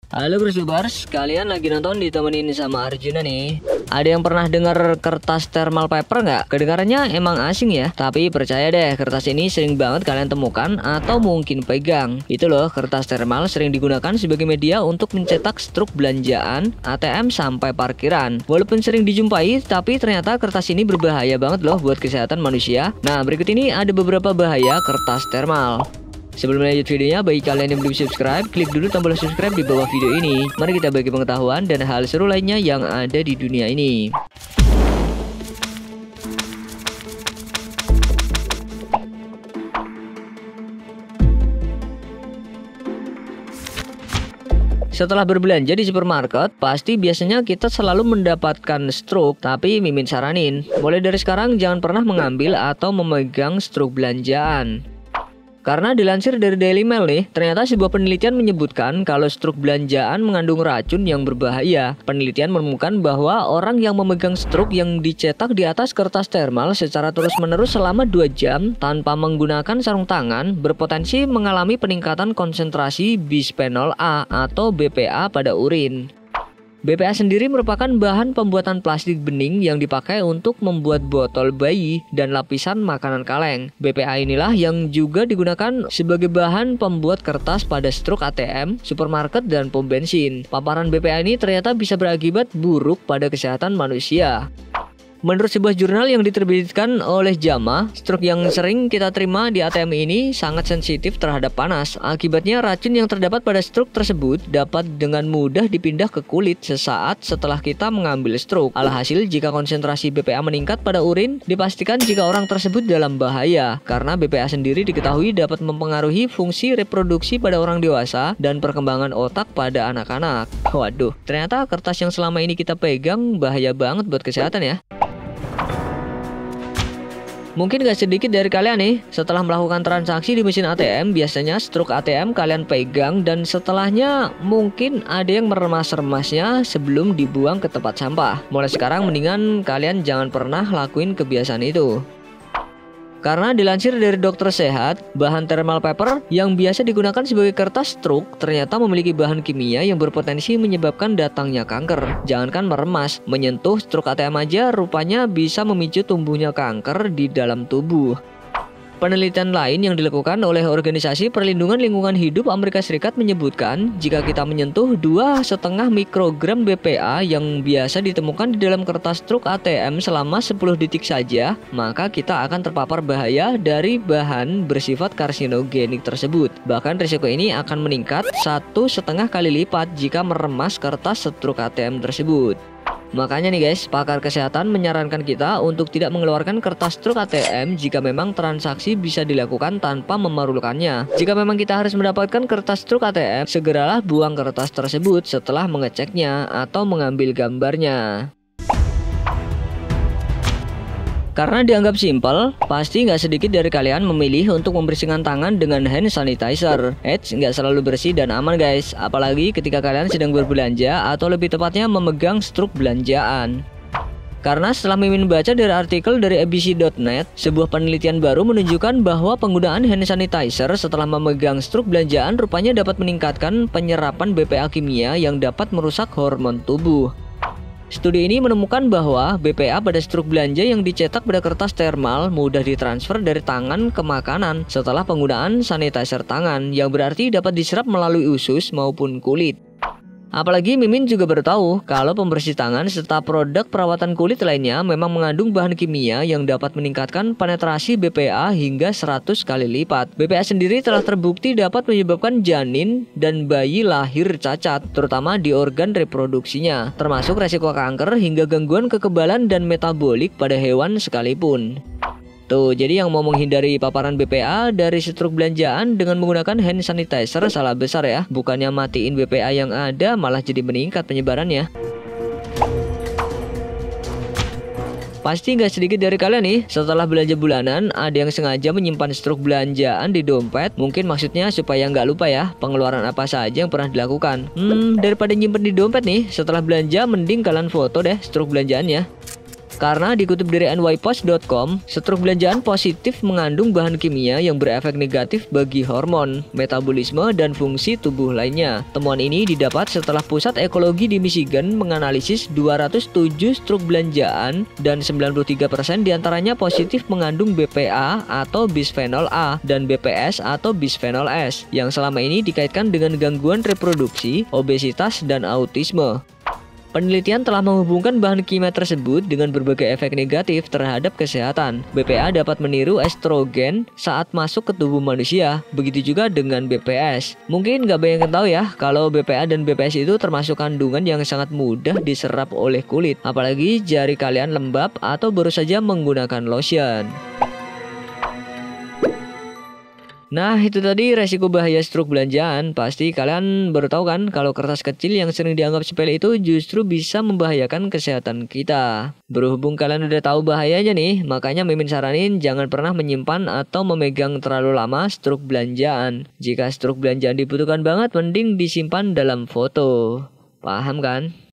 Halo Brosubers, kalian lagi nonton ditemenin sama Arjuna nih. Ada yang pernah dengar kertas thermal paper nggak? Kedengarannya emang asing ya, tapi percaya deh, kertas ini sering banget kalian temukan atau mungkin pegang. Itu loh, kertas thermal sering digunakan sebagai media untuk mencetak struk belanjaan, ATM sampai parkiran. Walaupun sering dijumpai, tapi ternyata kertas ini berbahaya banget loh buat kesehatan manusia. Nah, berikut ini ada beberapa bahaya kertas thermal. Sebelum lanjut videonya, bagi kalian yang belum subscribe, klik dulu tombol subscribe di bawah video ini. Mari kita bagi pengetahuan dan hal seru lainnya yang ada di dunia ini. Setelah berbelanja di supermarket, pasti biasanya kita selalu mendapatkan struk. Tapi Mimin saranin, mulai dari sekarang jangan pernah mengambil atau memegang struk belanjaan. Karena dilansir dari Daily Mail nih, ternyata sebuah penelitian menyebutkan kalau struk belanjaan mengandung racun yang berbahaya. Penelitian menemukan bahwa orang yang memegang struk yang dicetak di atas kertas thermal secara terus-menerus selama 2 jam tanpa menggunakan sarung tangan berpotensi mengalami peningkatan konsentrasi bisphenol A atau BPA pada urin. BPA sendiri merupakan bahan pembuatan plastik bening yang dipakai untuk membuat botol bayi dan lapisan makanan kaleng. BPA inilah yang juga digunakan sebagai bahan pembuat kertas pada struk ATM, supermarket, dan pom bensin. Paparan BPA ini ternyata bisa berakibat buruk pada kesehatan manusia. Menurut sebuah jurnal yang diterbitkan oleh JAMA, struk yang sering kita terima di ATM ini sangat sensitif terhadap panas. Akibatnya racun yang terdapat pada struk tersebut dapat dengan mudah dipindah ke kulit sesaat setelah kita mengambil struk. Alhasil, jika konsentrasi BPA meningkat pada urin, dipastikan jika orang tersebut dalam bahaya. Karena BPA sendiri diketahui dapat mempengaruhi fungsi reproduksi pada orang dewasa dan perkembangan otak pada anak-anak. Waduh, ternyata kertas yang selama ini kita pegang bahaya banget buat kesehatan ya. Mungkin gak sedikit dari kalian nih, setelah melakukan transaksi di mesin ATM, biasanya struk ATM kalian pegang dan setelahnya mungkin ada yang meremas-remasnya sebelum dibuang ke tempat sampah. Mulai sekarang mendingan kalian jangan pernah lakuin kebiasaan itu. Karena dilansir dari dokter sehat, bahan thermal paper yang biasa digunakan sebagai kertas struk ternyata memiliki bahan kimia yang berpotensi menyebabkan datangnya kanker. Jangankan meremas, menyentuh struk ATM aja rupanya bisa memicu tumbuhnya kanker di dalam tubuh. Penelitian lain yang dilakukan oleh Organisasi Perlindungan Lingkungan Hidup Amerika Serikat menyebutkan jika kita menyentuh 2,5 mikrogram BPA yang biasa ditemukan di dalam kertas struk ATM selama 10 detik saja, maka kita akan terpapar bahaya dari bahan bersifat karsinogenik tersebut. Bahkan risiko ini akan meningkat 1,5 kali lipat jika meremas kertas struk ATM tersebut. Makanya nih guys, pakar kesehatan menyarankan kita untuk tidak mengeluarkan kertas struk ATM jika memang transaksi bisa dilakukan tanpa memerlukannya. Jika memang kita harus mendapatkan kertas struk ATM, segeralah buang kertas tersebut setelah mengeceknya atau mengambil gambarnya. Karena dianggap simpel, pasti nggak sedikit dari kalian memilih untuk membersihkan tangan dengan hand sanitizer. Nggak selalu bersih dan aman guys, apalagi ketika kalian sedang berbelanja atau lebih tepatnya memegang struk belanjaan. Karena setelah Mimin baca dari artikel dari abc.net, sebuah penelitian baru menunjukkan bahwa penggunaan hand sanitizer setelah memegang struk belanjaan rupanya dapat meningkatkan penyerapan BPA kimia yang dapat merusak hormon tubuh. Studi ini menemukan bahwa BPA pada struk belanja yang dicetak pada kertas thermal mudah ditransfer dari tangan ke makanan setelah penggunaan sanitizer tangan, yang berarti dapat diserap melalui usus maupun kulit. Apalagi Mimin juga baru tahu kalau pembersih tangan serta produk perawatan kulit lainnya memang mengandung bahan kimia yang dapat meningkatkan penetrasi BPA hingga 100 kali lipat. BPA sendiri telah terbukti dapat menyebabkan janin dan bayi lahir cacat, terutama di organ reproduksinya, termasuk resiko kanker hingga gangguan kekebalan dan metabolik pada hewan sekalipun. Tuh, jadi yang mau menghindari paparan BPA dari struk belanjaan dengan menggunakan hand sanitizer salah besar ya. Bukannya matiin BPA yang ada, malah jadi meningkat penyebarannya. Pasti nggak sedikit dari kalian nih, setelah belanja bulanan, ada yang sengaja menyimpan struk belanjaan di dompet. Mungkin maksudnya supaya nggak lupa ya, pengeluaran apa saja yang pernah dilakukan. Daripada nyimpen di dompet nih, setelah belanja mending kalian foto deh struk belanjaannya. Karena dikutip dari nypost.com, stroke belanjaan positif mengandung bahan kimia yang berefek negatif bagi hormon, metabolisme, dan fungsi tubuh lainnya. Temuan ini didapat setelah Pusat Ekologi di Michigan menganalisis 207 stroke belanjaan dan 93% diantaranya positif mengandung BPA atau bisphenol A dan BPS atau bisphenol S yang selama ini dikaitkan dengan gangguan reproduksi, obesitas, dan autisme. Penelitian telah menghubungkan bahan kimia tersebut dengan berbagai efek negatif terhadap kesehatan. BPA dapat meniru estrogen saat masuk ke tubuh manusia, begitu juga dengan BPS. Mungkin nggak banyak yang tahu ya, kalau BPA dan BPS itu termasuk kandungan yang sangat mudah diserap oleh kulit, apalagi jari kalian lembab atau baru saja menggunakan lotion. Nah, itu tadi resiko bahaya stroke belanjaan. Pasti kalian baru tahu kan kalau kertas kecil yang sering dianggap sepele itu justru bisa membahayakan kesehatan kita. Berhubung kalian udah tahu bahayanya nih, makanya Mimin saranin jangan pernah menyimpan atau memegang terlalu lama stroke belanjaan. Jika stroke belanjaan dibutuhkan banget, mending disimpan dalam foto. Paham kan?